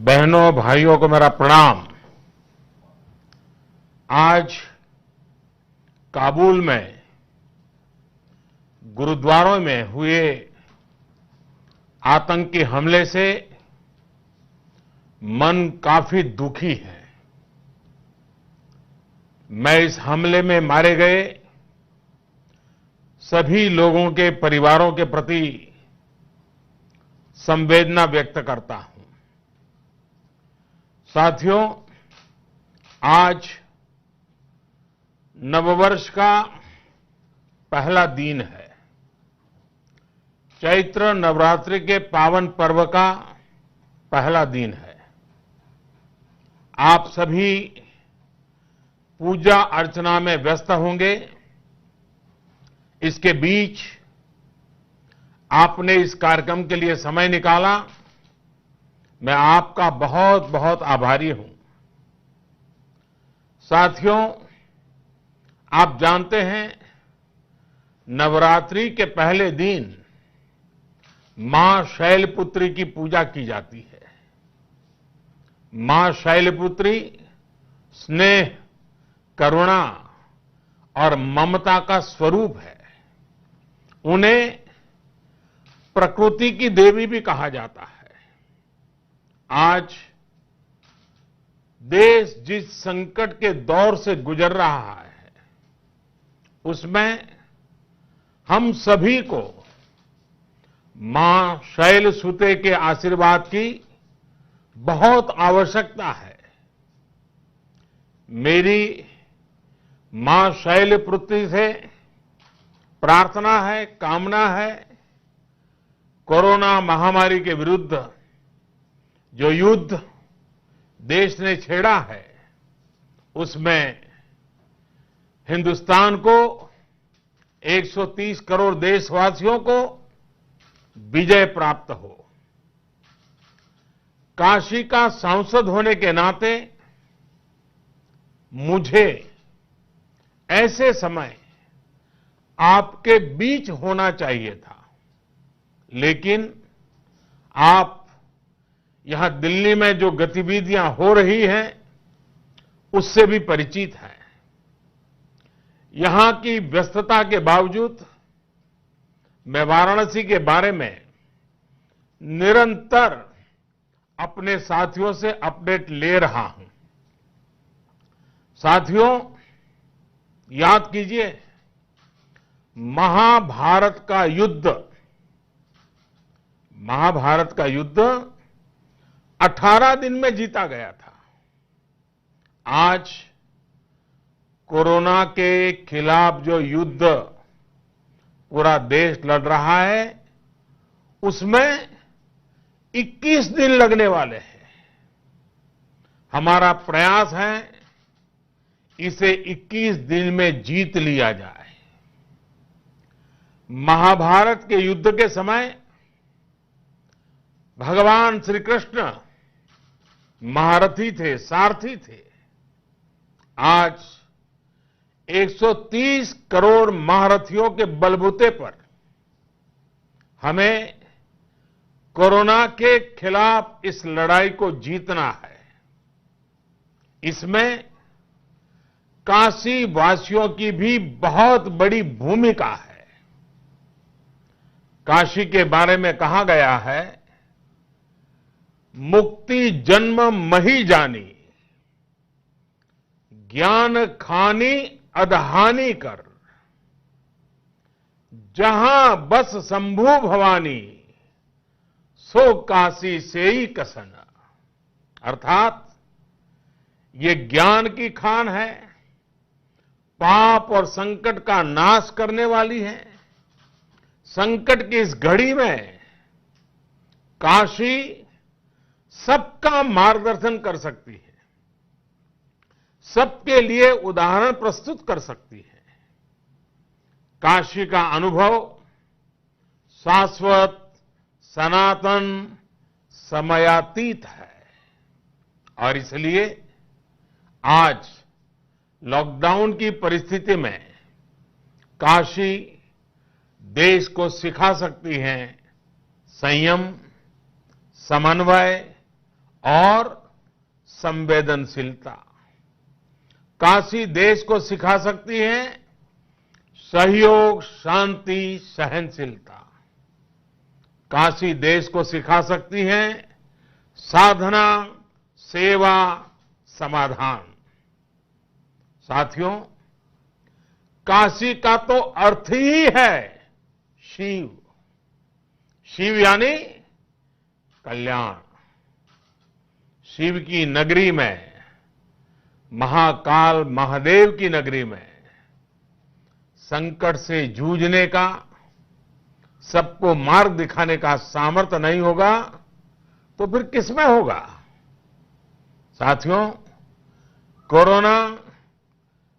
बहनों भाइयों को मेरा प्रणाम। आज काबुल में गुरुद्वारों में हुए आतंकी हमले से मन काफी दुखी है। मैं इस हमले में मारे गए सभी लोगों के परिवारों के प्रति संवेदना व्यक्त करता हूं। साथियों, आज नववर्ष का पहला दिन है। चैत्र नवरात्रि के पावन पर्व का पहला दिन है। आप सभी पूजा अर्चना में व्यस्त होंगे। इसके बीच आपने इस कार्यक्रम के लिए समय निकाला, मैं आपका बहुत बहुत आभारी हूं। साथियों, आप जानते हैं नवरात्रि के पहले दिन मां शैलपुत्री की पूजा की जाती है। मां शैलपुत्री स्नेह, करुणा और ममता का स्वरूप है। उन्हें प्रकृति की देवी भी कहा जाता है। आज देश जिस संकट के दौर से गुजर रहा है, उसमें हम सभी को मां शैलसुते के आशीर्वाद की बहुत आवश्यकता है। मेरी मां शैलपुत्री से प्रार्थना है, कामना है, कोरोना महामारी के विरुद्ध जो युद्ध देश ने छेड़ा है, उसमें हिंदुस्तान को 130 करोड़ देशवासियों को विजय प्राप्त हो। काशी का सांसद होने के नाते मुझे ऐसे समय आपके बीच होना चाहिए था, लेकिन आप यहां दिल्ली में जो गतिविधियां हो रही हैं, उससे भी परिचित हैं। यहां की व्यस्तता के बावजूद मैं वाराणसी के बारे में निरंतर अपने साथियों से अपडेट ले रहा हूं। साथियों, याद कीजिए, महाभारत का युद्ध 18 दिन में जीता गया था। आज कोरोना के खिलाफ जो युद्ध पूरा देश लड़ रहा है, उसमें 21 दिन लगने वाले हैं। हमारा प्रयास है इसे 21 दिन में जीत लिया जाए। महाभारत के युद्ध के समय भगवान श्री कृष्ण महारथी थे, सारथी थे। आज 130 करोड़ महारथियों के बलबूते पर हमें कोरोना के खिलाफ इस लड़ाई को जीतना है। इसमें काशी वासियों की भी बहुत बड़ी भूमिका है। काशी के बारे में कहा गया है, मुक्ति जन्म मही जानी, ज्ञान खानी अदहानी कर, जहां बस शंभु भवानी, सो काशी से ही कसन। अर्थात ये ज्ञान की खान है, पाप और संकट का नाश करने वाली है। संकट की इस घड़ी में काशी सबका मार्गदर्शन कर सकती है, सबके लिए उदाहरण प्रस्तुत कर सकती है। काशी का अनुभव शाश्वत, सनातन, समयातीत है। और इसलिए आज लॉकडाउन की परिस्थिति में काशी देश को सिखा सकती है संयम, समन्वय और संवेदनशीलता। काशी देश को सिखा सकती है सहयोग, शांति, सहनशीलता। काशी देश को सिखा सकती है साधना, सेवा, समाधान। साथियों, काशी का तो अर्थ ही है शिव। शिव यानी कल्याण। शिव की नगरी में, महाकाल महादेव की नगरी में संकट से जूझने का, सबको मार्ग दिखाने का सामर्थ्य नहीं होगा तो फिर किसमें होगा? साथियों, कोरोना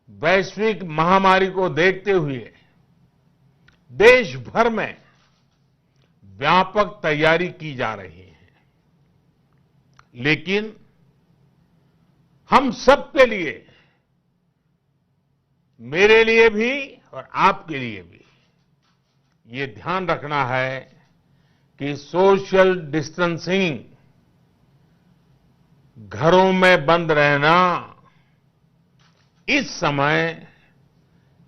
वैश्विक महामारी को देखते हुए देश भर में व्यापक तैयारी की जा रही है, लेकिन हम सबके लिए, मेरे लिए भी और आपके लिए भी ये ध्यान रखना है कि सोशल डिस्टेंसिंग, घरों में बंद रहना इस समय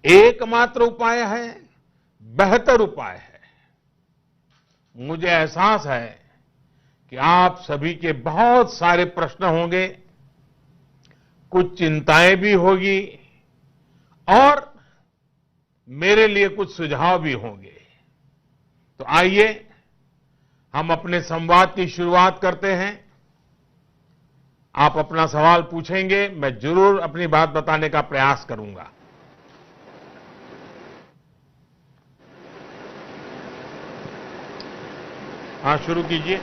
एकमात्र उपाय है, बेहतर उपाय है। मुझे एहसास है कि आप सभी के बहुत सारे प्रश्न होंगे, कुछ चिंताएं भी होगी और मेरे लिए कुछ सुझाव भी होंगे। तो आइए हम अपने संवाद की शुरुआत करते हैं। आप अपना सवाल पूछेंगे, मैं जरूर अपनी बात बताने का प्रयास करूंगा। हाँ, शुरू कीजिए।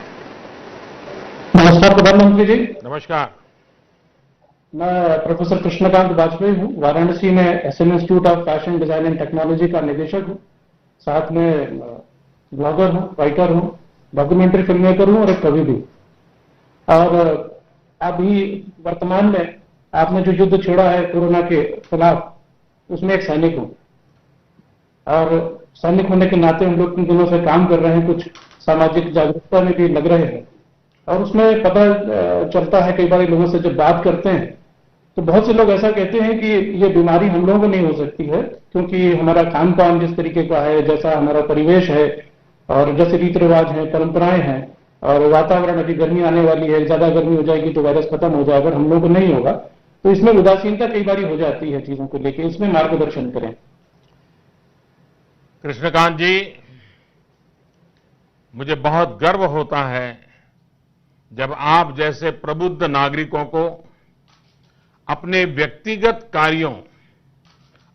नमस्कार प्रधानमंत्री जी। नमस्कार। मैं प्रोफेसर कृष्णकांत वाजपेयी हूँ। वाराणसी में SM institute of fashion design and technology का निदेशक हूँ। साथ में ब्लॉगर हूँ, राइटर हूँ, डॉक्यूमेंट्री फिल्म मेकर हूँ और एक कवि भी। और अभी वर्तमान में आपने जो युद्ध छेड़ा है कोरोना के खिलाफ, उसमें एक सैनिक हूँ और सैनिक होने के नाते हम लोग इन दिनों से काम कर रहे हैं, कुछ सामाजिक जागरूकता में भी लग रहे हैं। और उसमें पता चलता है, कई बार लोगों से जब बात करते हैं तो बहुत से लोग ऐसा कहते हैं कि ये बीमारी हम लोगों को नहीं हो सकती है, क्योंकि हमारा खान पान जिस तरीके का है, जैसा हमारा परिवेश है और जैसे रीति रिवाज है, परंपराएं हैं, और वातावरण, अभी गर्मी आने वाली है, ज्यादा गर्मी हो जाएगी तो वायरस खत्म हो जाएगा, हम लोगों को नहीं होगा, तो इसमें उदासीनता कई बार हो जाती है चीजों को लेकर। इसमें मार्गदर्शन करें। कृष्णकांत जी, मुझे बहुत गर्व होता है जब आप जैसे प्रबुद्ध नागरिकों को अपने व्यक्तिगत कार्यों,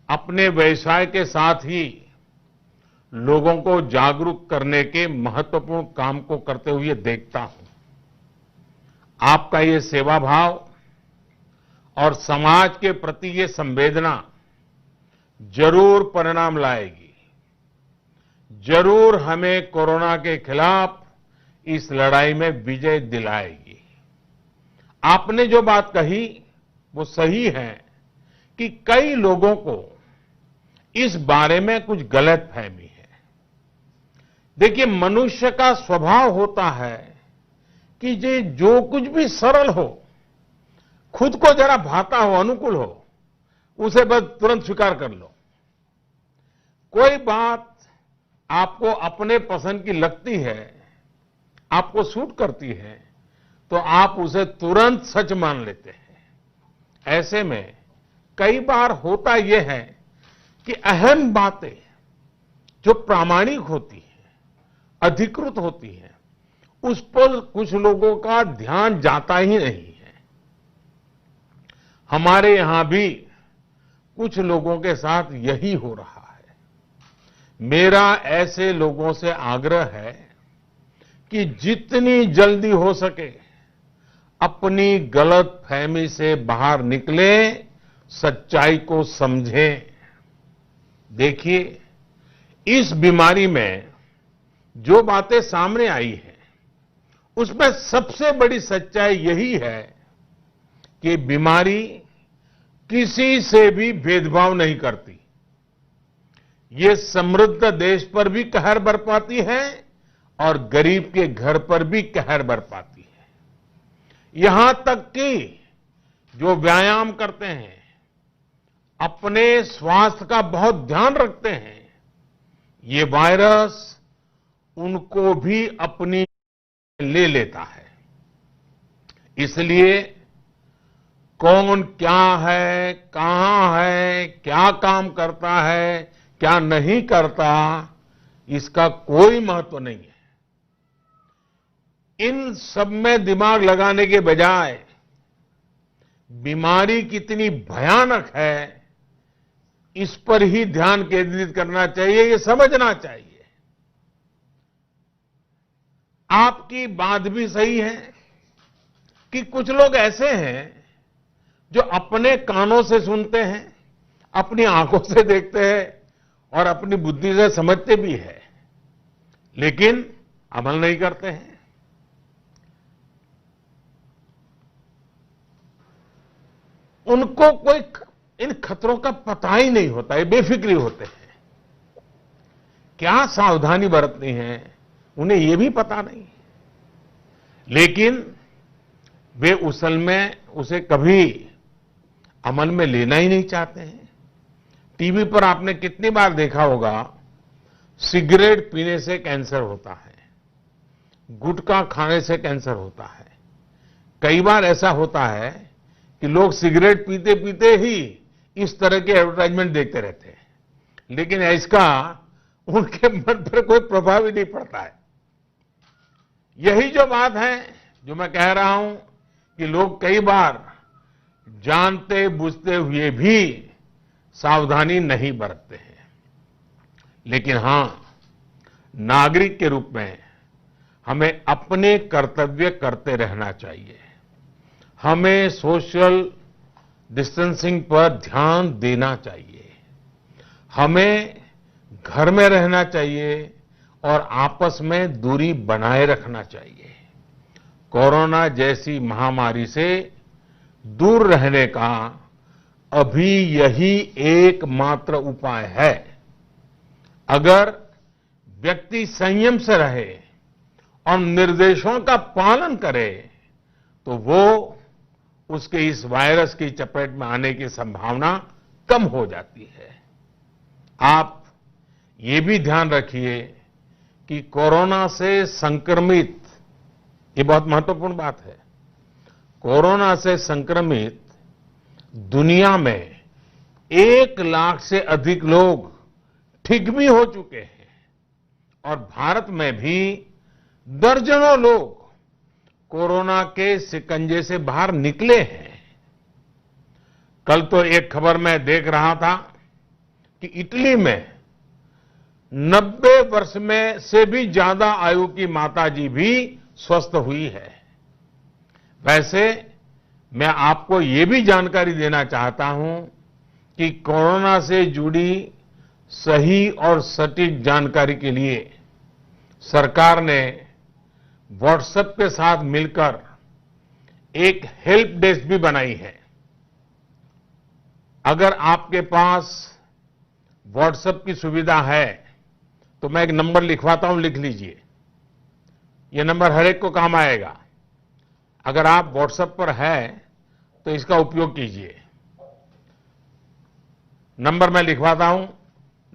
अपने व्यवसाय के साथ ही लोगों को जागरूक करने के महत्वपूर्ण काम को करते हुए देखता हूं। आपका ये सेवा भाव और समाज के प्रति ये संवेदना जरूर परिणाम लाएगी, जरूर हमें कोरोना के खिलाफ इस लड़ाई में विजय दिलाएगी। आपने जो बात कही वो सही है कि कई लोगों को इस बारे में कुछ गलतफहमी है। देखिए, मनुष्य का स्वभाव होता है कि जो कुछ भी सरल हो, खुद को जरा भाता हो, अनुकूल हो, उसे बस तुरंत स्वीकार कर लो। कोई बात आपको अपने पसंद की लगती है, आपको सूट करती है, तो आप उसे तुरंत सच मान लेते हैं। ऐसे में कई बार होता यह है कि अहम बातें जो प्रामाणिक होती हैं, अधिकृत होती हैं, उस पर कुछ लोगों का ध्यान जाता ही नहीं है। हमारे यहां भी कुछ लोगों के साथ यही हो रहा है। मेरा ऐसे लोगों से आग्रह है कि जितनी जल्दी हो सके अपनी गलत फहमी से बाहर निकले, सच्चाई को समझें। देखिए, इस बीमारी में जो बातें सामने आई हैं, उसमें सबसे बड़ी सच्चाई यही है कि बीमारी किसी से भी भेदभाव नहीं करती। ये समृद्ध देश पर भी कहर बरपाती है और गरीब के घर पर भी कहर बरपाती है। यहां तक कि जो व्यायाम करते हैं, अपने स्वास्थ्य का बहुत ध्यान रखते हैं, ये वायरस उनको भी अपनी ले लेता है। इसलिए कौन क्या है, कहां है, क्या काम करता है, क्या नहीं करता, इसका कोई महत्व नहीं है। इन सब में दिमाग लगाने के बजाय बीमारी कितनी भयानक है, इस पर ही ध्यान केंद्रित करना चाहिए, ये समझना चाहिए। आपकी बात भी सही है कि कुछ लोग ऐसे हैं जो अपने कानों से सुनते हैं, अपनी आंखों से देखते हैं और अपनी बुद्धि से समझते भी हैं, लेकिन अमल नहीं करते हैं। उनको कोई इन खतरों का पता ही नहीं होता, ये बेफिक्री होते हैं। क्या सावधानी बरतनी है, उन्हें ये भी पता नहीं, लेकिन वे असल में उसे कभी अमल में लेना ही नहीं चाहते हैं। टीवी पर आपने कितनी बार देखा होगा, सिगरेट पीने से कैंसर होता है, गुटखा खाने से कैंसर होता है। कई बार ऐसा होता है कि लोग सिगरेट पीते पीते ही इस तरह के एडवर्टाइजमेंट देखते रहते हैं, लेकिन इसका उनके मन पर कोई प्रभाव ही नहीं पड़ता है। यही जो बात है जो मैं कह रहा हूं कि लोग कई बार जानते बुझते हुए भी सावधानी नहीं बरतते हैं। लेकिन हां, नागरिक के रूप में हमें अपने कर्तव्य करते रहना चाहिए। हमें सोशल डिस्टेंसिंग पर ध्यान देना चाहिए। हमें घर में रहना चाहिए और आपस में दूरी बनाए रखना चाहिए। कोरोना जैसी महामारी से दूर रहने का अभी यही एकमात्र उपाय है। अगर व्यक्ति संयम से रहे और निर्देशों का पालन करे तो वो उसके इस वायरस की चपेट में आने की संभावना कम हो जाती है। आप ये भी ध्यान रखिए कि कोरोना से संक्रमित, ये बहुत महत्वपूर्ण बात है, कोरोना से संक्रमित दुनिया में 1 लाख से अधिक लोग ठीक भी हो चुके हैं और भारत में भी दर्जनों लोग कोरोना के शिकंजे से बाहर निकले हैं। कल तो एक खबर मैं देख रहा था कि इटली में 90 वर्ष में से भी ज्यादा आयु की माताजी भी स्वस्थ हुई है। वैसे मैं आपको ये भी जानकारी देना चाहता हूं कि कोरोना से जुड़ी सही और सटीक जानकारी के लिए सरकार ने व्हाट्सएप के साथ मिलकर एक हेल्प डेस्क भी बनाई है। अगर आपके पास व्हाट्सएप की सुविधा है तो मैं एक नंबर लिखवाता हूं, लिख लीजिए। यह नंबर हर एक को काम आएगा। अगर आप व्हाट्सएप पर है तो इसका उपयोग कीजिए। नंबर मैं लिखवाता हूं,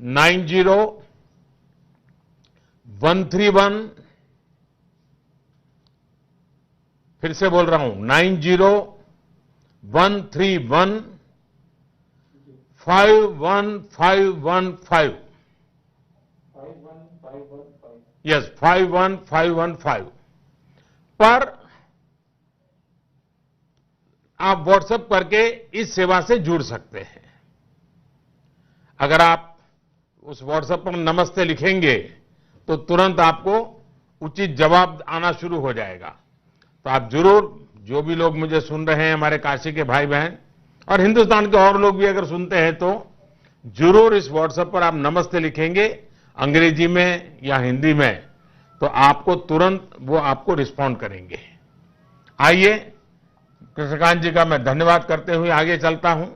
90-131, फिर से बोल रहा हूं, 90-131-51515। यस, 51515 पर आप व्हाट्सएप करके इस सेवा से जुड़ सकते हैं। अगर आप उस व्हाट्सएप पर नमस्ते लिखेंगे तो तुरंत आपको उचित जवाब आना शुरू हो जाएगा। तो आप जरूर, जो भी लोग मुझे सुन रहे हैं, हमारे काशी के भाई बहन और हिंदुस्तान के और लोग भी अगर सुनते हैं तो जरूर इस व्हाट्सएप पर आप नमस्ते लिखेंगे, अंग्रेजी में या हिंदी में, तो आपको तुरंत वो आपको रिस्पॉन्ड करेंगे। आइए, कृष्णकांत जी का मैं धन्यवाद करते हुए आगे चलता हूं।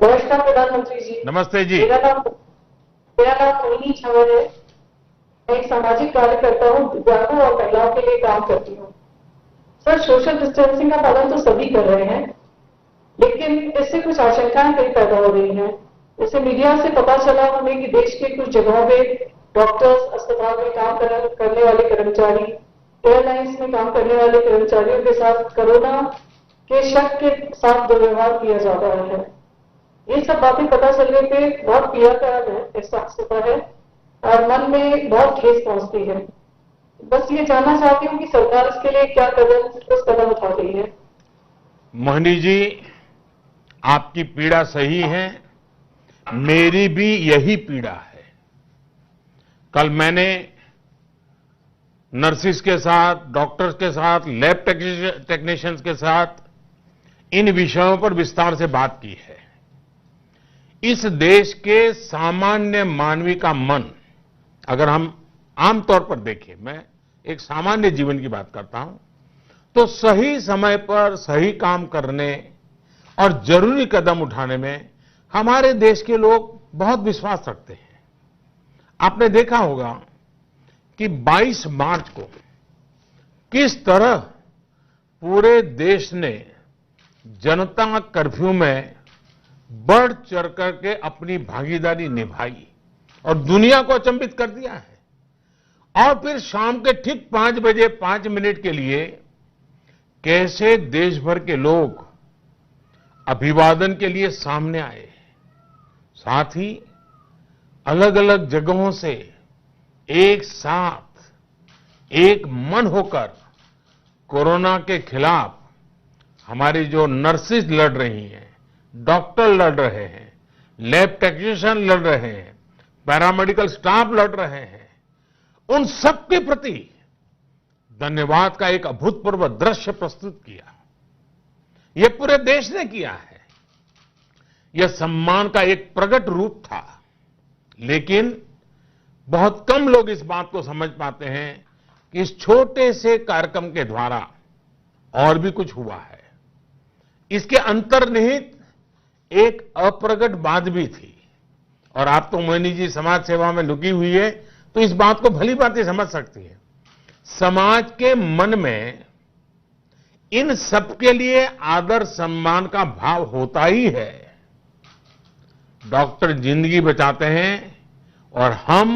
नमस्कार प्रधानमंत्री जी। नमस्ते जी। मेरा नाम मोहिनी छावर है। मैं एक सामाजिक कार्यकर्ता हूँ, दिव्यांगों और महिलाओं के लिए काम करती हूँ। सर, सोशल डिस्टेंसिंग का पालन तो सभी कर रहे हैं, लेकिन इससे कुछ आशंकाएं कई पैदा हो रही हैं। जैसे मीडिया से पता चला हमें कि देश के कुछ जगहों पे डॉक्टर्स, अस्पताल में काम करने वाले कर्मचारी, एयरलाइंस में काम करने वाले कर्मचारियों के साथ कोरोना के शक के साथ दुर्व्यवहार किया जा रहा है। ये सब बातें पता चलने पे बहुत पीड़ा का एहसास होता है और मन में बहुत ठेस पहुंचती है। बस ये जानना चाहती हूँ कि सरकार इसके लिए क्या कदम उठा रही है। मोहिनी जी, आपकी पीड़ा सही है, मेरी भी यही पीड़ा है। कल मैंने नर्सिस के साथ, डॉक्टर्स के साथ, लैब टेक्नीशियंस के साथ इन विषयों पर विस्तार से बात की है। इस देश के सामान्य मानवी का मन, अगर हम आमतौर पर देखें, मैं एक सामान्य जीवन की बात करता हूं, तो सही समय पर सही काम करने और जरूरी कदम उठाने में हमारे देश के लोग बहुत विश्वास रखते हैं। आपने देखा होगा कि 22 मार्च को किस तरह पूरे देश ने जनता कर्फ्यू में बढ़ चढ़ करके अपनी भागीदारी निभाई और दुनिया को अचंभित कर दिया है। और फिर शाम के ठीक 5 बजे 5 मिनट के लिए कैसे देश भर के लोग अभिवादन के लिए सामने आए, साथ ही अलग अलग जगहों से एक साथ एक मन होकर कोरोना के खिलाफ हमारी जो नर्सेज लड़ रही हैं, डॉक्टर लड़ रहे हैं, लैब टेक्नीशियन लड़ रहे हैं, पैरामेडिकल स्टाफ लड़ रहे हैं, उन सबके प्रति धन्यवाद का एक अभूतपूर्व दृश्य प्रस्तुत किया। यह पूरे देश ने किया है। यह सम्मान का एक प्रकट रूप था, लेकिन बहुत कम लोग इस बात को समझ पाते हैं कि इस छोटे से कार्यक्रम के द्वारा और भी कुछ हुआ है। इसके अंतर्निहित एक अप्रगट बात भी थी। और आप तो मोहिनी जी समाज सेवा में लुकी हुई है, तो इस बात को भली बातें समझ सकती है। समाज के मन में इन सबके लिए आदर सम्मान का भाव होता ही है। डॉक्टर जिंदगी बचाते हैं और हम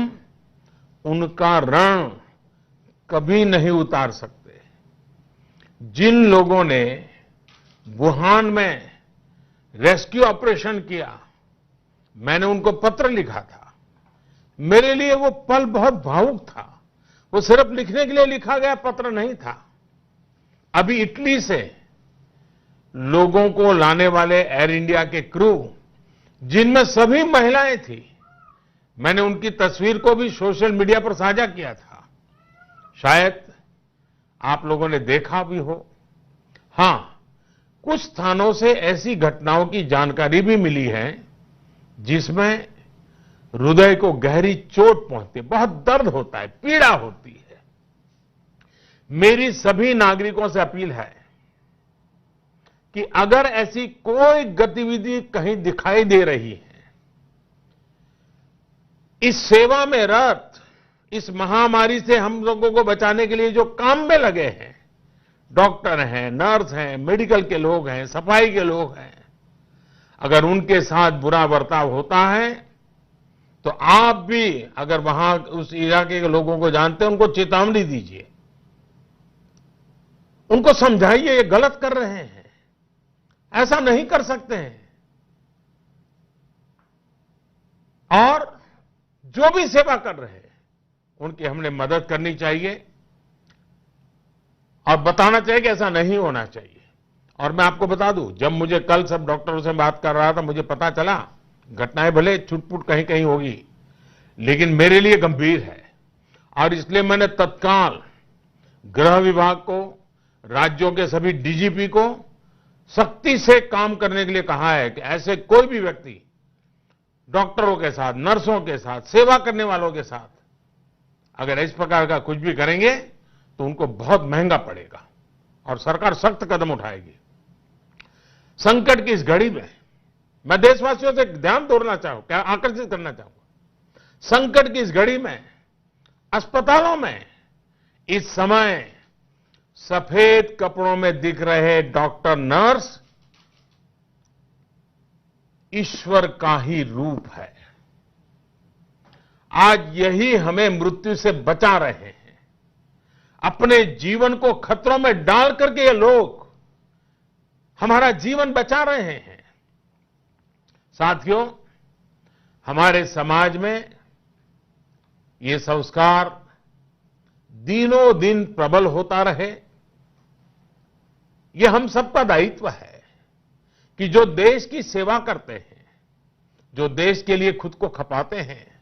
उनका ऋण कभी नहीं उतार सकते। जिन लोगों ने वुहान में रेस्क्यू ऑपरेशन किया, मैंने उनको पत्र लिखा था। मेरे लिए वो पल बहुत भावुक था। वो सिर्फ लिखने के लिए लिखा गया पत्र नहीं था। अभी इटली से लोगों को लाने वाले एयर इंडिया के क्रू, जिनमें सभी महिलाएं थी, मैंने उनकी तस्वीर को भी सोशल मीडिया पर साझा किया था। शायद आप लोगों ने देखा भी हो। हां, कुछ स्थानों से ऐसी घटनाओं की जानकारी भी मिली है जिसमें हृदय को गहरी चोट पहुंचती है, बहुत दर्द होता है, पीड़ा होती है। मेरी सभी नागरिकों से अपील है कि अगर ऐसी कोई गतिविधि कहीं दिखाई दे रही है, इस सेवा में रत, इस महामारी से हम लोगों को बचाने के लिए जो काम में लगे हैं, डॉक्टर हैं, नर्स हैं, मेडिकल के लोग हैं, सफाई के लोग हैं, अगर उनके साथ बुरा बर्ताव होता है तो आप भी अगर वहां उस इलाके के लोगों को जानते हैं, उनको चेतावनी दीजिए, उनको समझाइए ये गलत कर रहे हैं, ऐसा नहीं कर सकते हैं। और जो भी सेवा कर रहे हैं उनकी हमने मदद करनी चाहिए और बताना चाहिए कि ऐसा नहीं होना चाहिए। और मैं आपको बता दूं, जब मुझे कल सब डॉक्टरों से बात कर रहा था, मुझे पता चला घटनाएं भले छुटपुट कहीं कहीं होगी, लेकिन मेरे लिए गंभीर है। और इसलिए मैंने तत्काल गृह विभाग को, राज्यों के सभी डीजीपी को सख्ती से काम करने के लिए कहा है कि ऐसे कोई भी व्यक्ति डॉक्टरों के साथ, नर्सों के साथ, सेवा करने वालों के साथ अगर इस प्रकार का कुछ भी करेंगे तो उनको बहुत महंगा पड़ेगा और सरकार सख्त कदम उठाएगी। संकट की इस घड़ी में मैं देशवासियों से ध्यान दोहराना चाहूंगा, आकर्षित करना चाहूंगा। संकट की इस घड़ी में अस्पतालों में इस समय सफेद कपड़ों में दिख रहे डॉक्टर नर्स ईश्वर का ही रूप है। आज यही हमें मृत्यु से बचा रहे हैं। अपने जीवन को खतरों में डाल करके ये लोग हमारा जीवन बचा रहे हैं। साथियों, हमारे समाज में ये संस्कार दिनों दिन प्रबल होता रहे, ये हम सबका दायित्व है कि जो देश की सेवा करते हैं, जो देश के लिए खुद को खपाते हैं,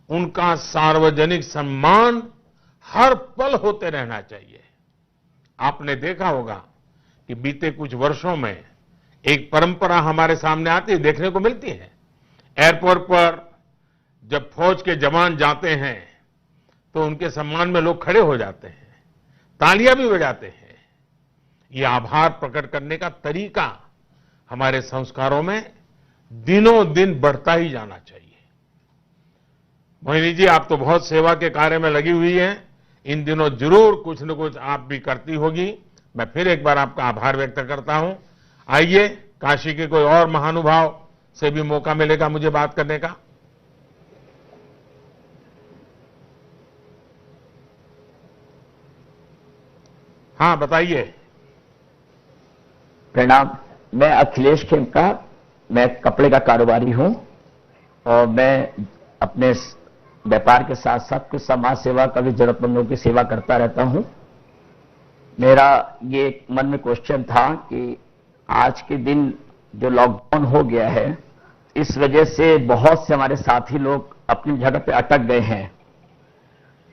उनका सार्वजनिक सम्मान हर पल होते रहना चाहिए। आपने देखा होगा कि बीते कुछ वर्षों में एक परंपरा हमारे सामने आती देखने को मिलती है। एयरपोर्ट पर जब फौज के जवान जाते हैं तो उनके सम्मान में लोग खड़े हो जाते हैं, तालियां भी बजाते हैं। ये आभार प्रकट करने का तरीका हमारे संस्कारों में दिनों दिन बढ़ता ही जाना चाहिए। मोहिनी जी, आप तो बहुत सेवा के कार्य में लगी हुई हैं। इन दिनों जरूर कुछ न कुछ आप भी करती होगी। मैं फिर एक बार आपका आभार व्यक्त करता हूं। आइए, काशी के कोई और महानुभाव से भी मौका मिलेगा मुझे बात करने का। हाँ, बताइए। प्रणाम। मैं अखिलेश खेमका, मैं कपड़े का कारोबारी हूं और मैं अपने व्यापार के साथ साथ कुछ समाज सेवा का भी जरूरतमंदों की सेवा करता रहता हूं। मेरा ये मन में क्वेश्चन था कि आज के दिन जो लॉकडाउन हो गया है, इस वजह से बहुत से हमारे साथी लोग अपनी जगह पे अटक गए हैं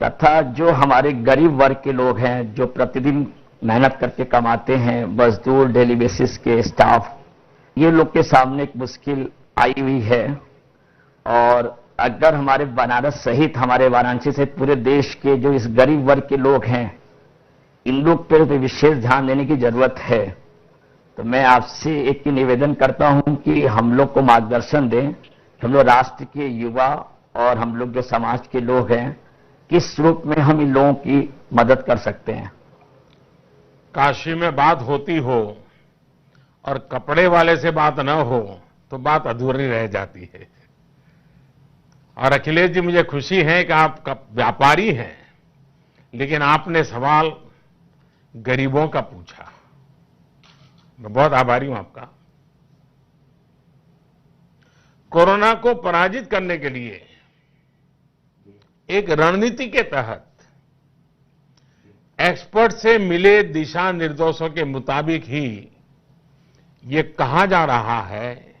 तथा जो हमारे गरीब वर्ग के लोग हैं, जो प्रतिदिन मेहनत करके कमाते हैं, मजदूर, डेली बेसिस के स्टाफ, ये लोग के सामने एक मुश्किल आई हुई है। और अगर हमारे बनारस सहित हमारे वाराणसी से पूरे देश के जो इस गरीब वर्ग के लोग हैं, इन लोग पर तो विशेष ध्यान देने की जरूरत है। तो मैं आपसे एक ही निवेदन करता हूं कि हम लोग को मार्गदर्शन दें। हम लोग राष्ट्र के युवा और हम लोग जो समाज के लोग हैं, किस रूप में हम इन लोगों की मदद कर सकते हैं। काशी में बात होती हो और कपड़े वाले से बात न हो तो बात अधूरी रह जाती है। और अखिलेश जी, मुझे खुशी है कि आप व्यापारी हैं, लेकिन आपने सवाल गरीबों का पूछा। मैं बहुत आभारी हूं आपका। कोरोना को पराजित करने के लिए एक रणनीति के तहत एक्सपर्ट से मिले दिशा निर्देशों के मुताबिक ही ये कहा जा रहा है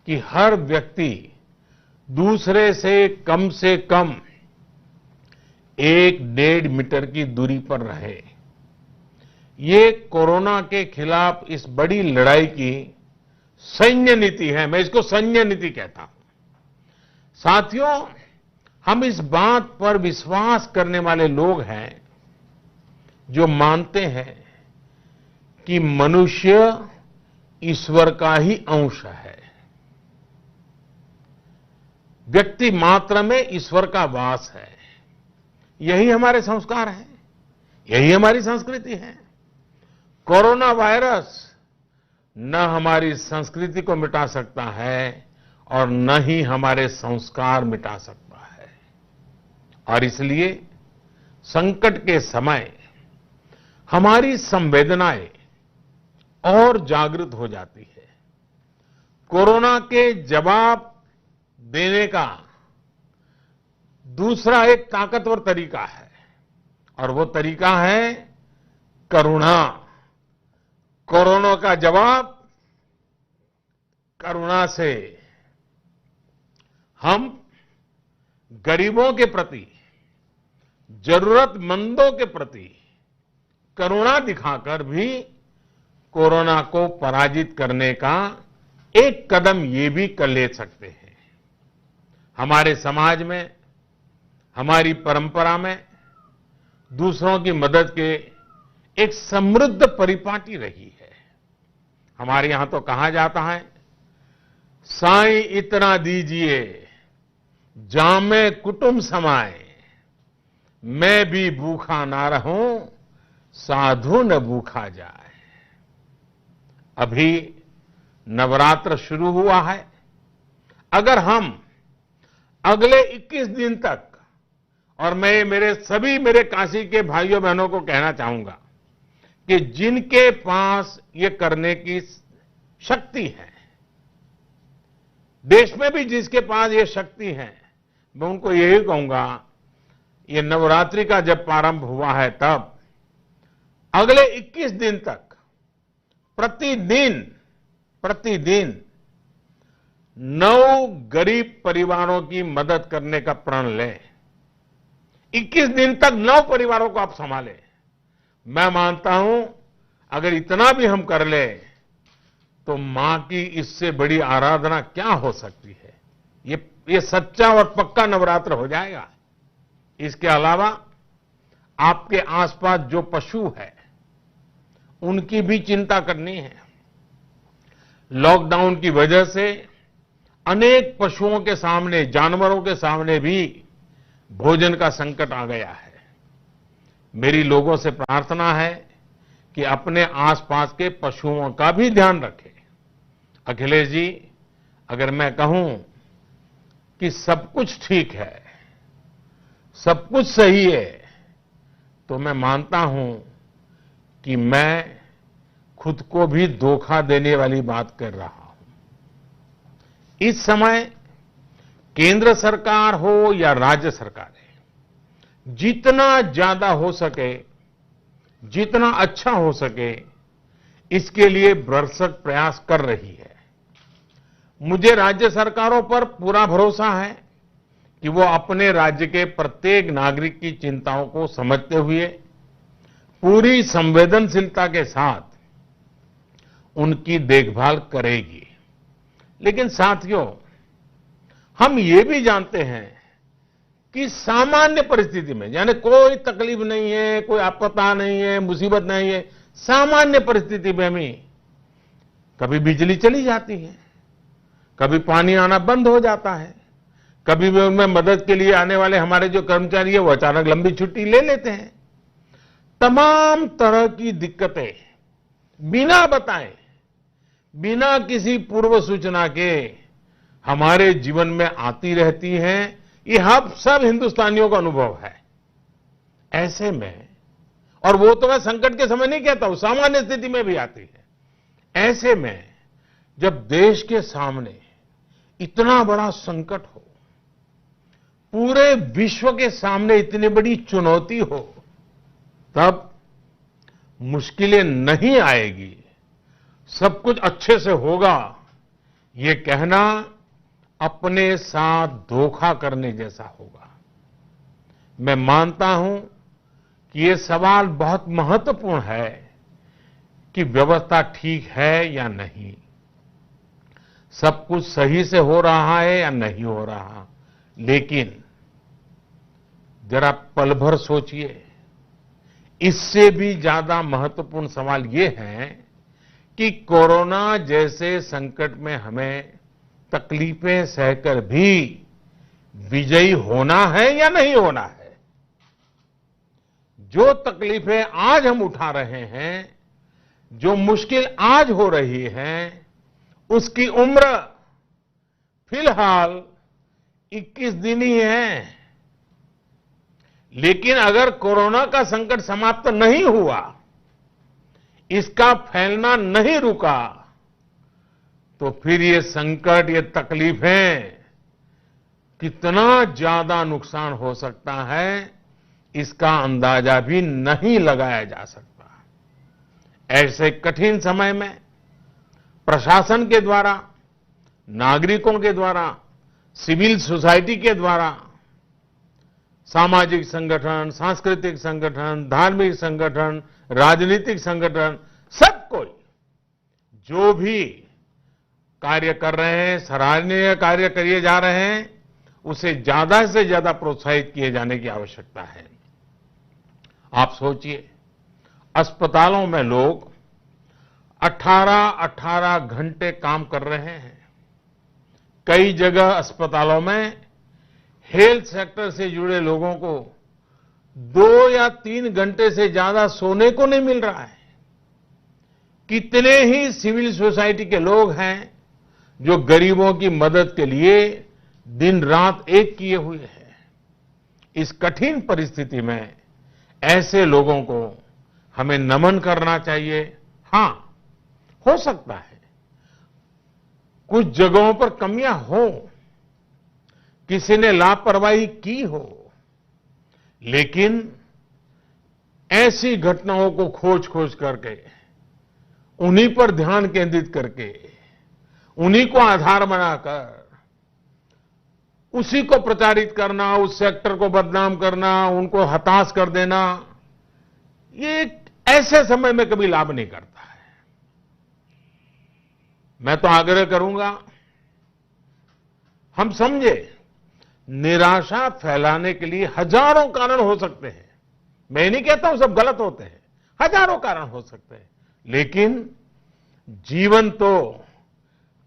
कि हर व्यक्ति दूसरे से कम 1-1.5 मीटर की दूरी पर रहे। ये कोरोना के खिलाफ इस बड़ी लड़ाई की सैन्य नीति है। मैं इसको सैन्य नीति कहता हूं। साथियों, हम इस बात पर विश्वास करने वाले लोग हैं जो मानते हैं कि मनुष्य ईश्वर का ही अंश है। व्यक्ति मात्र में ईश्वर का वास है। यही हमारे संस्कार हैं, यही हमारी संस्कृति है। कोरोना वायरस न हमारी संस्कृति को मिटा सकता है और न ही हमारे संस्कार मिटा सकता है। और इसलिए संकट के समय हमारी संवेदनाएं और जागृत हो जाती है। कोरोना के जवाब देने का दूसरा एक ताकतवर तरीका है और वो तरीका है करुणा। कोरोना का जवाब करुणा से। हम गरीबों के प्रति, जरूरतमंदों के प्रति करुणा दिखाकर भी कोरोना को पराजित करने का एक कदम ये भी कर ले सकते हैं। हमारे समाज में, हमारी परंपरा में दूसरों की मदद के एक समृद्ध परिपाटी रही है। हमारे यहां तो कहा जाता है, साईं इतना दीजिए जामे कुटुंब समाए। मैं भी भूखा ना रहूं, साधु न भूखा जाए। अभी नवरात्र शुरू हुआ है। अगर हम अगले 21 दिन तक, और मैं मेरे काशी के भाइयों बहनों को कहना चाहूंगा कि जिनके पास ये करने की शक्ति है, देश में भी जिसके पास ये शक्ति है, मैं उनको यही कहूंगा, ये नवरात्रि का जब प्रारंभ हुआ है तब अगले 21 दिन तक प्रतिदिन 9 गरीब परिवारों की मदद करने का प्रण लें। 21 दिन तक 9 परिवारों को आप संभालें। मैं मानता हूं अगर इतना भी हम कर ले तो मां की इससे बड़ी आराधना क्या हो सकती है। ये सच्चा और पक्का नवरात्र हो जाएगा। इसके अलावा आपके आसपास जो पशु है उनकी भी चिंता करनी है। लॉकडाउन की वजह से अनेक पशुओं के सामने, जानवरों के सामने भी भोजन का संकट आ गया है। मेरी लोगों से प्रार्थना है कि अपने आसपास के पशुओं का भी ध्यान रखें। अखिलेश जी, अगर मैं कहूं कि सब कुछ ठीक है, सब कुछ सही है, तो मैं मानता हूं कि मैं खुद को भी धोखा देने वाली बात कर रहा हूं। इस समय केंद्र सरकार हो या राज्य सरकारें, जितना ज्यादा हो सके, जितना अच्छा हो सके, इसके लिए भरसक प्रयास कर रही है। मुझे राज्य सरकारों पर पूरा भरोसा है कि वो अपने राज्य के प्रत्येक नागरिक की चिंताओं को समझते हुए पूरी संवेदनशीलता के साथ उनकी देखभाल करेगी। लेकिन साथियों, हम ये भी जानते हैं कि सामान्य परिस्थिति में, यानी कोई तकलीफ नहीं है, कोई आपदा नहीं है, मुसीबत नहीं है, सामान्य परिस्थिति में भी कभी बिजली चली जाती है, कभी पानी आना बंद हो जाता है, कभी भी उनमें मदद के लिए आने वाले हमारे जो कर्मचारी है वो अचानक लंबी छुट्टी ले लेते हैं। तमाम तरह की दिक्कतें बिना बताए, बिना किसी पूर्व सूचना के हमारे जीवन में आती रहती हैं। ये हम सब हिंदुस्तानियों का अनुभव है। ऐसे में, और वो तो मैं संकट के समय नहीं कहता हूं, सामान्य स्थिति में भी आती है। ऐसे में जब देश के सामने इतना बड़ा संकट हो, पूरे विश्व के सामने इतनी बड़ी चुनौती हो, तब मुश्किलें नहीं आएगी, सब कुछ अच्छे से होगा, ये कहना अपने साथ धोखा करने जैसा होगा। मैं मानता हूं कि ये सवाल बहुत महत्वपूर्ण है कि व्यवस्था ठीक है या नहीं, सब कुछ सही से हो रहा है या नहीं हो रहा। लेकिन जरा पल भर सोचिए, इससे भी ज्यादा महत्वपूर्ण सवाल ये है कि कोरोना जैसे संकट में हमें तकलीफें सहकर भी विजयी होना है या नहीं होना है। जो तकलीफें आज हम उठा रहे हैं, जो मुश्किल आज हो रही है, उसकी उम्र फिलहाल 21 दिन ही है। लेकिन अगर कोरोना का संकट समाप्त नहीं हुआ, इसका फैलना नहीं रुका, तो फिर ये संकट, ये तकलीफें, कितना ज्यादा नुकसान हो सकता है, इसका अंदाजा भी नहीं लगाया जा सकता। ऐसे कठिन समय में प्रशासन के द्वारा, नागरिकों के द्वारा, सिविल सोसाइटी के द्वारा, सामाजिक संगठन, सांस्कृतिक संगठन, धार्मिक संगठन, राजनीतिक संगठन, सब कोई जो भी कार्य कर रहे हैं, सराहनीय कार्य किए जा रहे हैं, उसे ज्यादा से ज्यादा प्रोत्साहित किए जाने की आवश्यकता है। आप सोचिए, अस्पतालों में लोग 18-18 घंटे काम कर रहे हैं। कई जगह अस्पतालों में हेल्थ सेक्टर से जुड़े लोगों को 2 या 3 घंटे से ज्यादा सोने को नहीं मिल रहा है। कितने ही सिविल सोसाइटी के लोग हैं जो गरीबों की मदद के लिए दिन रात एक किए हुए हैं। इस कठिन परिस्थिति में ऐसे लोगों को हमें नमन करना चाहिए। हां, हो सकता है कुछ जगहों पर कमियां हो, किसी ने लापरवाही की हो, लेकिन ऐसी घटनाओं को खोज खोज करके उन्हीं पर ध्यान केंद्रित करके उन्हीं को आधार बनाकर उसी को प्रचारित करना, उस सेक्टर को बदनाम करना, उनको हताश कर देना, ये ऐसे समय में कभी लाभ नहीं करता है। मैं तो आग्रह करूंगा, हम समझे निराशा फैलाने के लिए हजारों कारण हो सकते हैं। मैं नहीं कहता हूं सब गलत होते हैं, हजारों कारण हो सकते हैं, लेकिन जीवन तो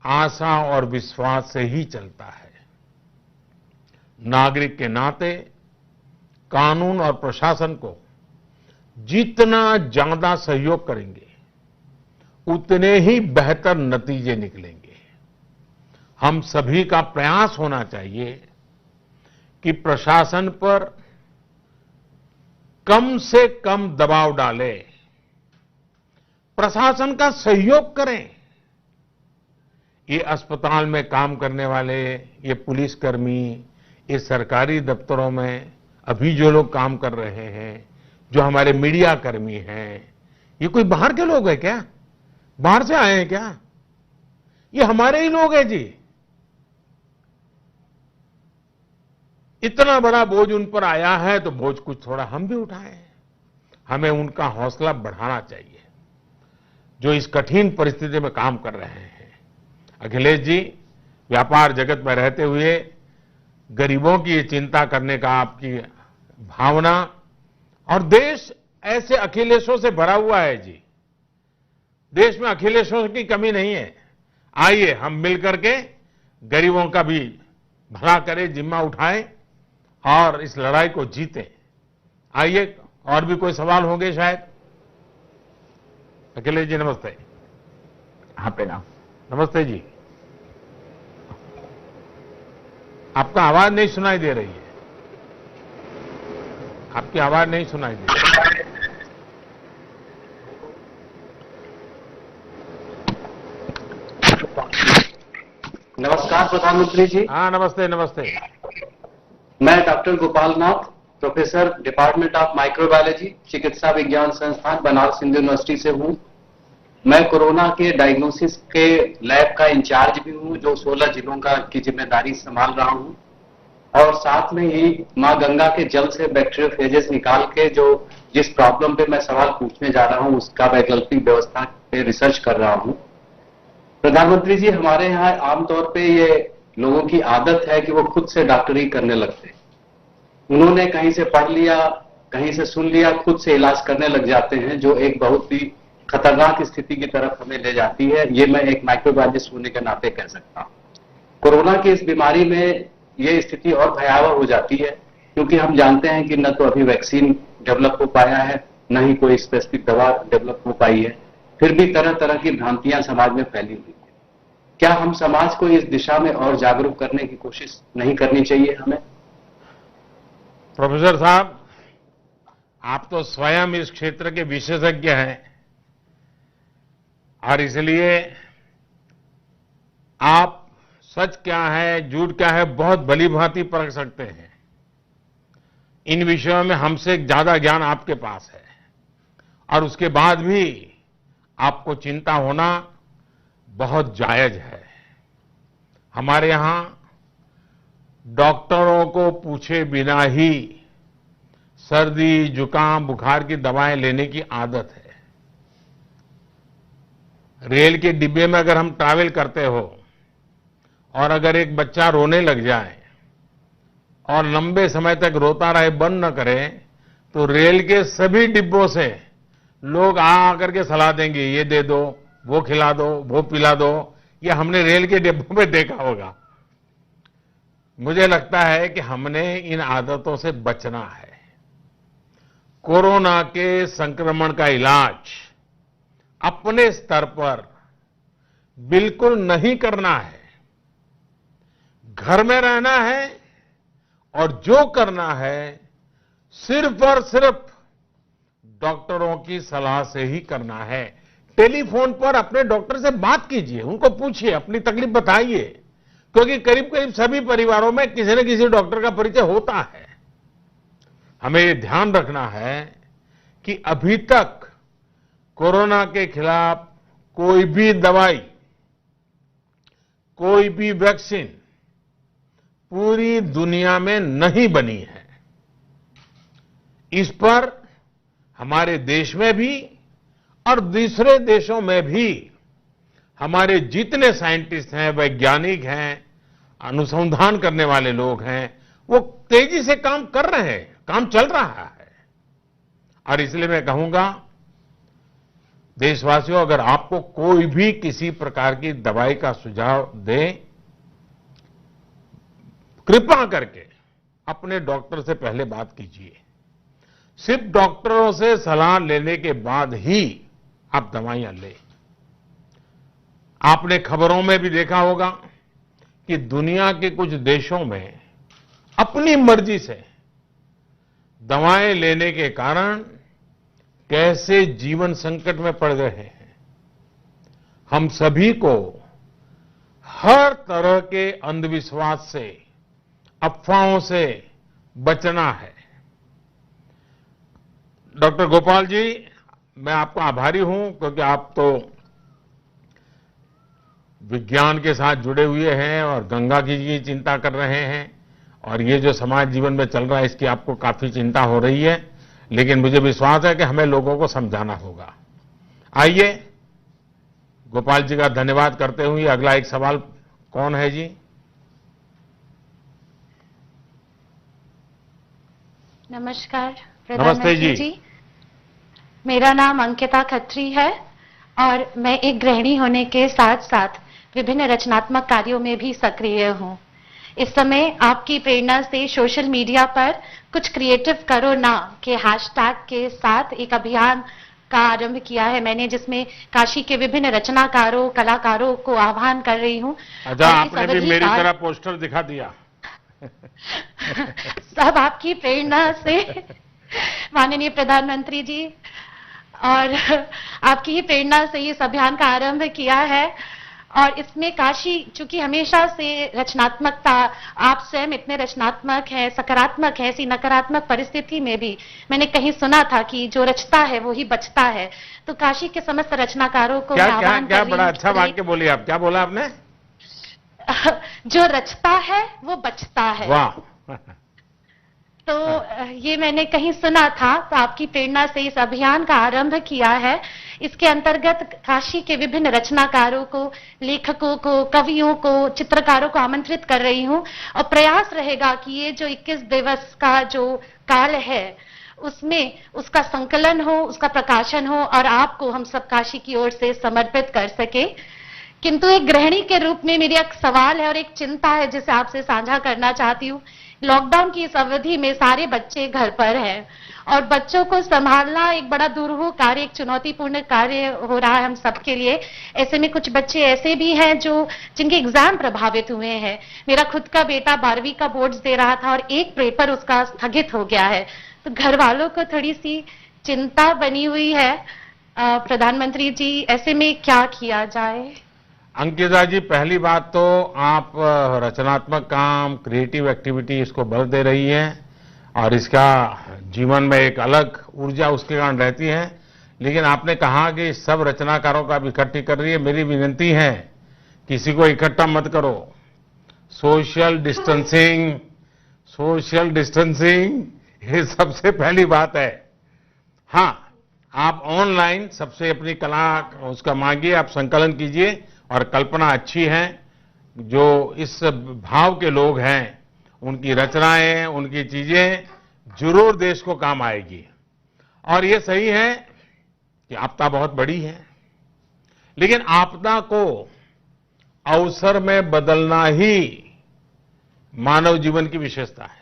आशा और विश्वास से ही चलता है। नागरिक के नाते कानून और प्रशासन को जितना ज्यादा सहयोग करेंगे उतने ही बेहतर नतीजे निकलेंगे। हम सभी का प्रयास होना चाहिए कि प्रशासन पर कम से कम दबाव डालें, प्रशासन का सहयोग करें। ये अस्पताल में काम करने वाले, ये पुलिसकर्मी, ये सरकारी दफ्तरों में अभी जो लोग काम कर रहे हैं, जो हमारे मीडिया कर्मी हैं, ये कोई बाहर के लोग हैं क्या? बाहर से आए हैं क्या? ये हमारे ही लोग हैं जी। इतना बड़ा बोझ उन पर आया है तो बोझ कुछ थोड़ा हम भी उठाएं। हमें उनका हौसला बढ़ाना चाहिए जो इस कठिन परिस्थिति में काम कर रहे हैं। अखिलेश जी, व्यापार जगत में रहते हुए गरीबों की ये चिंता करने का आपकी भावना, और देश ऐसे अखिलेशों से भरा हुआ है जी। देश में अखिलेशों की कमी नहीं है। आइए हम मिलकर के गरीबों का भी भला करें, जिम्मा उठाएं और इस लड़ाई को जीतें। आइए, और भी कोई सवाल होंगे शायद। अखिलेश जी नमस्ते। हाँ, प्रणाम। नमस्ते जी। आपका आवाज नहीं सुनाई दे रही है। आपकी आवाज नहीं सुनाई दे रही। नमस्कार प्रधानमंत्री जी। हाँ, नमस्ते नमस्ते। मैं doctor Gopal Nath, professor department of microbiology, चिकित्सा विज्ञान संस्थान बनारस हिंदू यूनिवर्सिटी से हूं। मैं कोरोना के डायग्नोसिस के लैब का इंचार्ज भी हूं, जो 16 जिलों की जिम्मेदारी संभाल रहा हूं, और साथ में ही मां गंगा के जल से बैक्टीरियोफेजेस निकाल के जो जिस प्रॉब्लम पे मैं सवाल पूछने जा रहा हूं उसका वैकल्पिक व्यवस्था पे रिसर्च कर रहा हूं। प्रधानमंत्री जी, हमारे यहाँ आमतौर पे ये लोगों की आदत है कि वो खुद से डॉक्टरी करने लगते हैं। उन्होंने कहीं से पढ़ लिया, कहीं से सुन लिया, खुद से इलाज करने लग जाते हैं, जो एक बहुत ही खतरनाक स्थिति की तरफ हमें ले जाती है। ये मैं एक माइक्रोबायोलॉजिस्ट होने के नाते कह सकता हूं। कोरोना की इस बीमारी में ये स्थिति और भयावह हो जाती है, क्योंकि हम जानते हैं कि न तो अभी वैक्सीन डेवलप हो पाया है, न ही कोई स्पेसिफिक दवा डेवलप हो पाई है। फिर भी तरह तरह की भ्रांतियां समाज में फैली हुई है। क्या हम समाज को इस दिशा में और जागरूक करने की कोशिश नहीं करनी चाहिए हमें? प्रोफेसर साहब, आप तो स्वयं इस क्षेत्र के विशेषज्ञ हैं और इसलिए आप सच क्या है, झूठ क्या है, बहुत भली भांति परख सकते हैं। इन विषयों में हमसे ज्यादा ज्ञान आपके पास है, और उसके बाद भी आपको चिंता होना बहुत जायज है। हमारे यहां डॉक्टरों को पूछे बिना ही सर्दी, जुकाम, बुखार की दवाएं लेने की आदत है। रेल के डिब्बे में अगर हम ट्रैवल करते हो और अगर एक बच्चा रोने लग जाए और लंबे समय तक रोता रहे, बंद न करे, तो रेल के सभी डिब्बों से लोग आकर के सलाह देंगे, ये दे दो, वो खिला दो, वो पिला दो। ये हमने रेल के डिब्बों में देखा होगा। मुझे लगता है कि हमने इन आदतों से बचना है। कोरोना के संक्रमण का इलाज अपने स्तर पर बिल्कुल नहीं करना है। घर में रहना है और जो करना है सिर्फ और सिर्फ डॉक्टरों की सलाह से ही करना है। टेलीफोन पर अपने डॉक्टर से बात कीजिए, उनको पूछिए, अपनी तकलीफ बताइए, क्योंकि करीब करीब सभी परिवारों में किसी न किसी डॉक्टर का परिचय होता है। हमें ये ध्यान रखना है कि अभी तक कोरोना के खिलाफ कोई भी दवाई, कोई भी वैक्सीन पूरी दुनिया में नहीं बनी है। इस पर हमारे देश में भी और दूसरे देशों में भी हमारे जितने साइंटिस्ट हैं, वैज्ञानिक हैं, अनुसंधान करने वाले लोग हैं, वो तेजी से काम कर रहे हैं, काम चल रहा है। और इसलिए मैं कहूंगा देशवासियों, अगर आपको कोई भी किसी प्रकार की दवाई का सुझाव दे, कृपा करके अपने डॉक्टर से पहले बात कीजिए। सिर्फ डॉक्टरों से सलाह लेने के बाद ही आप दवाइयां लें। आपने खबरों में भी देखा होगा कि दुनिया के कुछ देशों में अपनी मर्जी से दवाएं लेने के कारण कैसे जीवन संकट में पड़ रहे हैं। हम सभी को हर तरह के अंधविश्वास से, अफवाहों से बचना है। डॉक्टर गोपाल जी, मैं आपका आभारी हूं, क्योंकि आप तो विज्ञान के साथ जुड़े हुए हैं और गंगा जी की चिंता कर रहे हैं, और ये जो समाज जीवन में चल रहा है इसकी आपको काफी चिंता हो रही है। लेकिन मुझे विश्वास है कि हमें लोगों को समझाना होगा। आइए, गोपाल जी का धन्यवाद करते हुए अगला एक सवाल कौन है जी? नमस्कार नमस्ते प्रधानमंत्री जी। मेरा नाम अंकिता खत्री है और मैं एक गृहिणी होने के साथ साथ विभिन्न रचनात्मक कार्यों में भी सक्रिय हूँ। इस समय आपकी प्रेरणा से सोशल मीडिया पर कुछ क्रिएटिव करो ना के हैशटैग के साथ एक अभियान का आरंभ किया है मैंने, जिसमें काशी के विभिन्न रचनाकारों, कलाकारों को आह्वान कर रही हूँ। अच्छा, आपने भी मेरी तरह पोस्टर दिखा दिया। सब आपकी प्रेरणा से माननीय प्रधानमंत्री जी, और आपकी ही प्रेरणा से इस अभियान का आरंभ किया है। और इसमें काशी, चूंकि हमेशा से रचनात्मकता, आप स्वयं इतने रचनात्मक है, सकारात्मक है, ऐसी नकारात्मक परिस्थिति में भी मैंने कहीं सुना था कि जो रचता है वो ही बचता है। तो काशी के समस्त रचनाकारों को क्या मैं क्या आह्वान क्या कर रही बड़ा हूं अच्छा कि वाक्य बोली आप। क्या बोला आपने? जो रचता है वो बचता है। वाह। तो ये मैंने कहीं सुना था, तो आपकी प्रेरणा से इस अभियान का आरंभ किया है। इसके अंतर्गत काशी के विभिन्न रचनाकारों को, लेखकों को, कवियों को, चित्रकारों को आमंत्रित कर रही हूं, और प्रयास रहेगा कि ये जो 21 दिवस का जो काल है उसमें उसका संकलन हो, उसका प्रकाशन हो और आपको हम सब काशी की ओर से समर्पित कर सके। किंतु एक गृहिणी के रूप में मेरी एक सवाल है और एक चिंता है जिसे आपसे साझा करना चाहती हूँ। लॉकडाउन की इस अवधि में सारे बच्चे घर पर हैं और बच्चों को संभालना एक बड़ा दुरूह कार्य, एक चुनौतीपूर्ण कार्य हो रहा है हम सबके लिए। ऐसे में कुछ बच्चे ऐसे भी हैं जिनके एग्जाम प्रभावित हुए हैं। मेरा खुद का बेटा 12वीं का बोर्ड्स दे रहा था और एक पेपर उसका स्थगित हो गया है। तो घर वालों को थोड़ी सी चिंता बनी हुई है। प्रधानमंत्री जी, ऐसे में क्या किया जाए? अंकिता जी, पहली बात तो आप रचनात्मक काम, क्रिएटिव एक्टिविटी इसको बल दे रही हैं और इसका जीवन में एक अलग ऊर्जा उसके कारण रहती है। लेकिन आपने कहा कि सब रचनाकारों का इकट्ठी कर रही है। मेरी विनती है, किसी को इकट्ठा मत करो। सोशल डिस्टेंसिंग ये सबसे पहली बात है। हाँ, आप ऑनलाइन सबसे अपनी कला उसका मांगिए, आप संकलन कीजिए और कल्पना अच्छी है। जो इस भाव के लोग हैं उनकी रचनाएं, उनकी चीजें जरूर देश को काम आएगी। और ये सही है कि आपदा बहुत बड़ी है, लेकिन आपदा को अवसर में बदलना ही मानव जीवन की विशेषता है।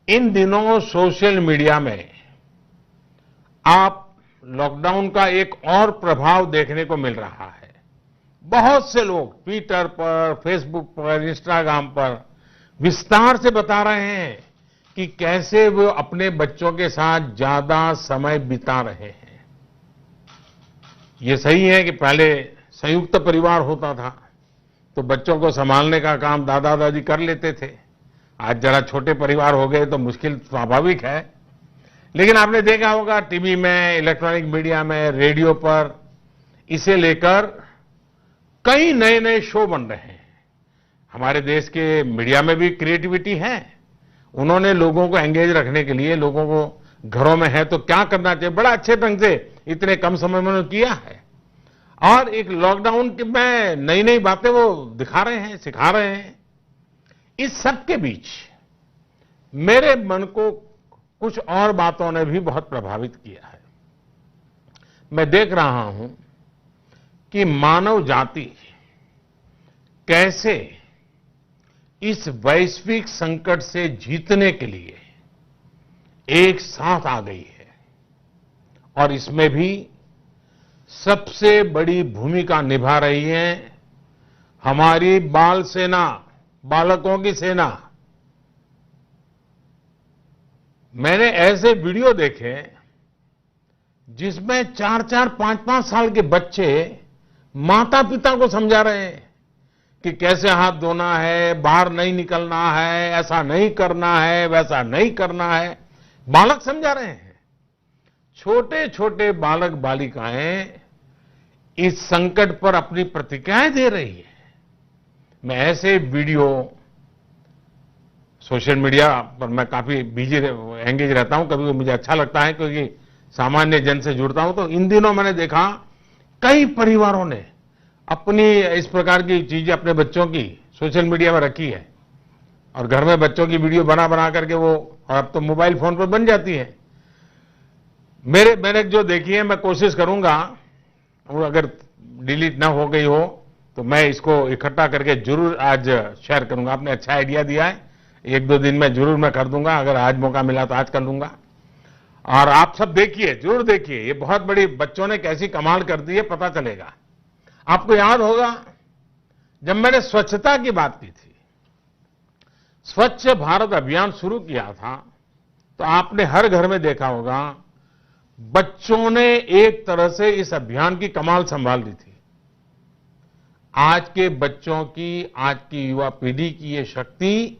इन दिनों सोशल मीडिया में आप लॉकडाउन का एक और प्रभाव देखने को मिल रहा है। बहुत से लोग ट्विटर पर, फेसबुक पर, इंस्टाग्राम पर विस्तार से बता रहे हैं कि कैसे वो अपने बच्चों के साथ ज्यादा समय बिता रहे हैं। ये सही है कि पहले संयुक्त परिवार होता था तो बच्चों को संभालने का काम दादा दादी कर लेते थे। आज जरा छोटे परिवार हो गए तो मुश्किल स्वाभाविक है, लेकिन आपने देखा होगा टीवी में, इलेक्ट्रॉनिक मीडिया में, रेडियो पर इसे लेकर कई नए नए शो बन रहे हैं। हमारे देश के मीडिया में भी क्रिएटिविटी है। उन्होंने लोगों को एंगेज रखने के लिए, लोगों को घरों में है तो क्या करना चाहिए, बड़ा अच्छे ढंग से इतने कम समय में उन्होंने किया है। और एक लॉकडाउन में नई नई बातें वो दिखा रहे हैं, सिखा रहे हैं। इस सब के बीच मेरे मन को कुछ और बातों ने भी बहुत प्रभावित किया है। मैं देख रहा हूं कि मानव जाति कैसे इस वैश्विक संकट से जीतने के लिए एक साथ आ गई है, और इसमें भी सबसे बड़ी भूमिका निभा रही है हमारी बाल सेना, बालकों की सेना। मैंने ऐसे वीडियो देखे जिसमें 4-4, 5-5 साल के बच्चे माता पिता को समझा रहे हैं कि कैसे हाथ धोना है, बाहर नहीं निकलना है, ऐसा नहीं करना है, वैसा नहीं करना है। बालक समझा रहे हैं। छोटे छोटे बालक बालिकाएं इस संकट पर अपनी प्रतिक्रियाएं दे रही है। मैं ऐसे वीडियो सोशल मीडिया पर मैं काफी बिजी एंगेज रहता हूं, कभी मुझे अच्छा लगता है क्योंकि सामान्य जन से जुड़ता हूं। तो इन दिनों मैंने देखा कई परिवारों ने अपनी इस प्रकार की चीजें अपने बच्चों की सोशल मीडिया में रखी है, और घर में बच्चों की वीडियो बना बना करके वो, और अब तो मोबाइल फोन पर बन जाती है। मैंने जो देखी है मैं कोशिश करूंगा, वो अगर डिलीट ना हो गई हो तो मैं इसको इकट्ठा करके जरूर आज शेयर करूंगा। आपने अच्छा आइडिया दिया है, 1-2 दिन में जरूर मैं कर दूंगा। अगर आज मौका मिला तो आज कर लूंगा। और आप सब देखिए, जरूर देखिए, ये बहुत बड़ी, बच्चों ने कैसी कमाल कर दी है पता चलेगा। आपको याद होगा जब मैंने स्वच्छता की बात की थी, स्वच्छ भारत अभियान शुरू किया था, तो आपने हर घर में देखा होगा बच्चों ने एक तरह से इस अभियान की कमाल संभाल ली थी। आज के बच्चों की, आज की युवा पीढ़ी की ये शक्ति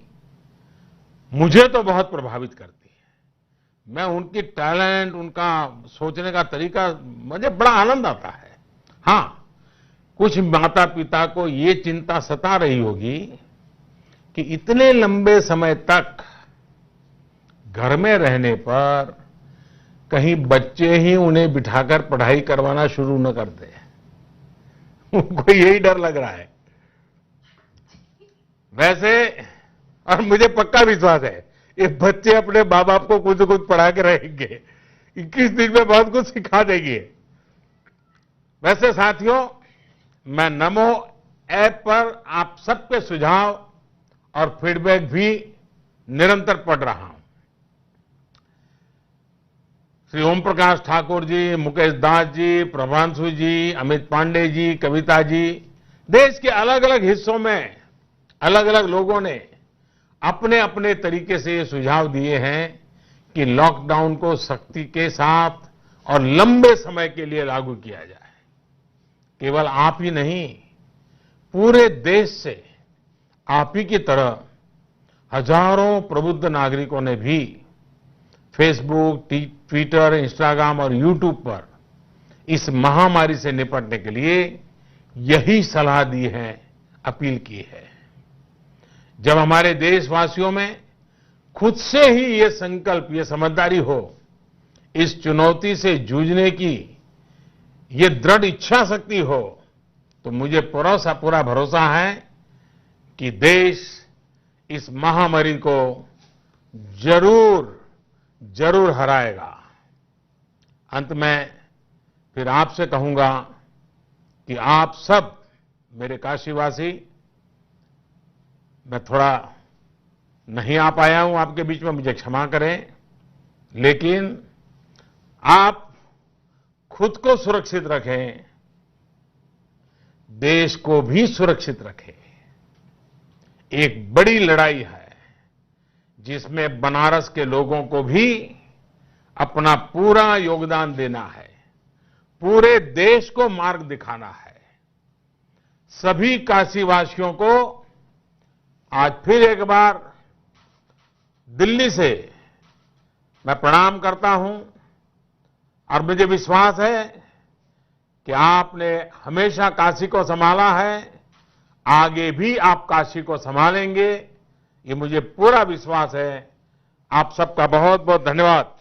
मुझे तो बहुत प्रभावित करती है। मैं उनकी टैलेंट, उनका सोचने का तरीका, मुझे बड़ा आनंद आता है। हां, कुछ माता पिता को ये चिंता सता रही होगी कि इतने लंबे समय तक घर में रहने पर कहीं बच्चे ही उन्हें बिठाकर पढ़ाई करवाना शुरू न कर दे। उनको यही डर लग रहा है। वैसे, और मुझे पक्का विश्वास है ये बच्चे अपने माँ बाप को कुछ न कुछ पढ़ा के रहेंगे, 21 दिन में बहुत कुछ सिखा देंगे। वैसे साथियों, मैं नमो ऐप पर आप सबके सुझाव और फीडबैक भी निरंतर पढ़ रहा हूं। श्री ओम प्रकाश ठाकुर जी, मुकेश दास जी, प्रभांशु जी, अमित पांडे जी, कविता जी, देश के अलग अलग हिस्सों में अलग अलग लोगों ने अपने अपने तरीके से ये सुझाव दिए हैं कि लॉकडाउन को सख्ती के साथ और लंबे समय के लिए लागू किया जाए। केवल आप ही नहीं, पूरे देश से आप ही की तरह हजारों प्रबुद्ध नागरिकों ने भी फेसबुक, ट्विटर, इंस्टाग्राम और यूट्यूब पर इस महामारी से निपटने के लिए यही सलाह दी है, अपील की है। जब हमारे देशवासियों में खुद से ही ये संकल्प, ये समझदारी हो, इस चुनौती से जूझने की ये दृढ़ इच्छा शक्ति हो, तो मुझे पूरा भरोसा है कि देश इस महामारी को जरूर हराएगा। अंत में फिर आपसे कहूंगा कि आप सब मेरे काशीवासी, मैं थोड़ा नहीं आ पाया हूं आपके बीच में, मुझे क्षमा करें, लेकिन आप खुद को सुरक्षित रखें, देश को भी सुरक्षित रखें। एक बड़ी लड़ाई है जिसमें बनारस के लोगों को भी अपना पूरा योगदान देना है, पूरे देश को मार्ग दिखाना है। सभी काशीवासियों को आज फिर एक बार दिल्ली से मैं प्रणाम करता हूं और मुझे विश्वास है कि आपने हमेशा काशी को संभाला है, आगे भी आप काशी को संभालेंगे, ये मुझे पूरा विश्वास है। आप सबका बहुत बहुत धन्यवाद।